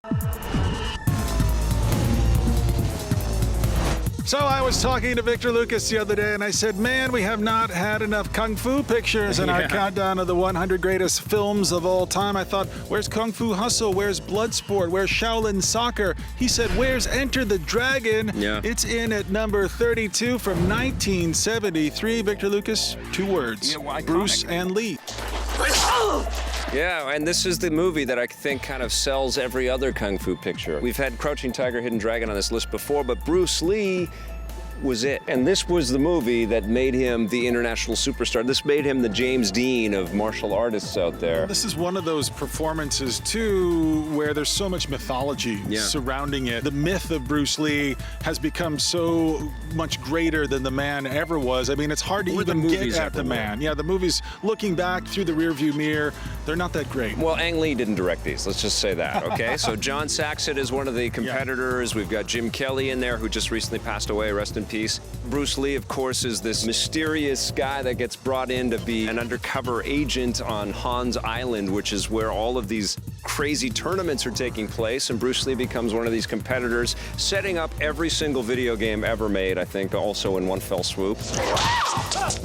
So I was talking to Victor Lucas the other day, and I said, man, we have not had enough Kung Fu pictures in our countdown of the 100 greatest films of all time. I thought, where's Kung Fu Hustle? Where's Bloodsport? Where's Shaolin Soccer? He said, where's Enter the Dragon? Yeah. It's in at number 32 from 1973. Victor Lucas, 2 words. Yeah, well, Bruce and Lee. Yeah, and this is the movie that I think kind of sells every other Kung Fu picture. We've had Crouching Tiger, Hidden Dragon on this list before, but Bruce Lee was it. And this was the movie that made him the international superstar. This made him the James Dean of martial artists out there. This is one of those performances, too, where there's so much mythology surrounding it. The myth of Bruce Lee has become so much greater than the man ever was. I mean, it's hard to even get at the man. Yeah, the movies, looking back through the rearview mirror, they're not that great. Well, Ang Lee didn't direct these, let's just say that, okay? So John Saxon is one of the competitors. We've got Jim Kelly in there, who just recently passed away, rest in peace. Bruce Lee, of course, is this mysterious guy that gets brought in to be an undercover agent on Hans Island, which is where all of these crazy tournaments are taking place, and Bruce Lee becomes one of these competitors, setting up every single video game ever made, I think, also in one fell swoop.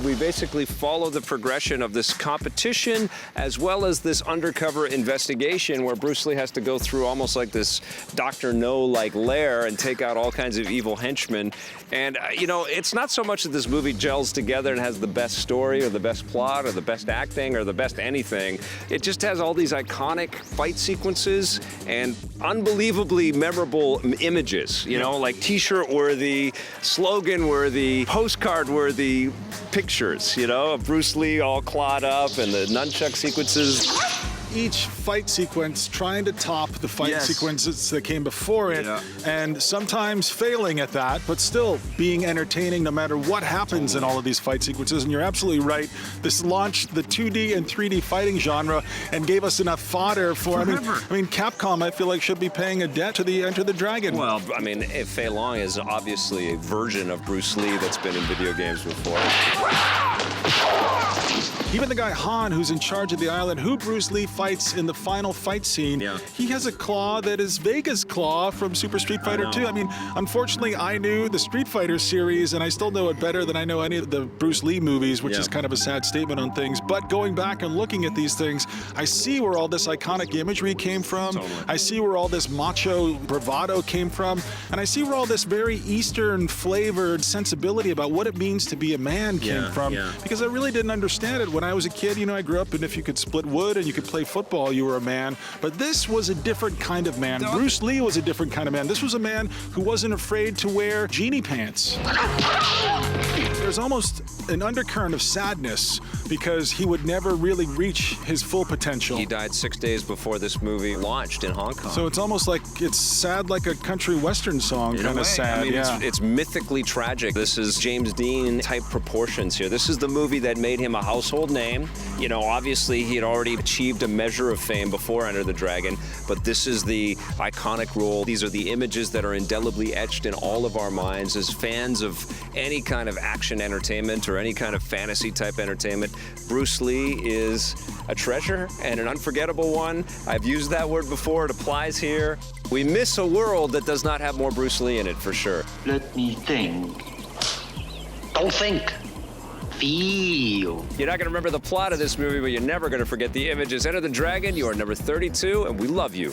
We basically follow the progression of this competition as well as this undercover investigation where Bruce Lee has to go through almost like this Dr. No-like lair and take out all kinds of evil henchmen. And, you know, it's not so much that this movie gels together and has the best story or the best plot or the best acting or the best anything. It just has all these iconic fight sequences and unbelievably memorable images, you know, like t-shirt worthy, slogan worthy, postcard worthy pictures, you know, of Bruce Lee all clawed up and the nunchuck sequences. Each fight sequence trying to top the fight sequences that came before it, and sometimes failing at that, but still being entertaining no matter what happens in all of these fight sequences. And you're absolutely right. This launched the 2D and 3D fighting genre and gave us enough fodder for, I mean, Capcom, I feel like, should be paying a debt to the Enter the Dragon. Well, I mean, Fei Long is obviously a version of Bruce Lee that's been in video games before. Even the guy Han, who's in charge of the island, who Bruce Lee fights in the final fight scene, he has a claw that is Vega's claw from Super Street Fighter 2. I mean, unfortunately, I knew the Street Fighter series, and I still know it better than I know any of the Bruce Lee movies, which is kind of a sad statement on things. But going back and looking at these things, I see where all this iconic imagery came from. I see where all this macho bravado came from. And I see where all this very Eastern flavored sensibility about what it means to be a man came from. Because I really didn't understand it when I was a kid. You know, I grew up, and if you could split wood and you could play football, you were a man. But this was a different kind of man. Bruce Lee was a different kind of man. This was a man who wasn't afraid to wear genie pants. There's almost an undercurrent of sadness because he would never really reach his full potential. He died 6 days before this movie launched in Hong Kong. So it's almost like it's sad, like a country western song, kind of sad. I mean, it's mythically tragic. This is James Dean type proportions here. This is the movie that made him a household name. You know, obviously he had already achieved a measure of fame before Enter the Dragon, but this is the iconic role. These are the images that are indelibly etched in all of our minds as fans of any kind of action entertainment or any kind of fantasy type entertainment. Bruce Lee is a treasure and an unforgettable one. I've used that word before, it applies here. We miss a world that does not have more Bruce Lee in it, for sure. Let me think. Don't think. Feel. You're not going to remember the plot of this movie, but you're never going to forget the images. Enter the Dragon, you are number 32, and we love you.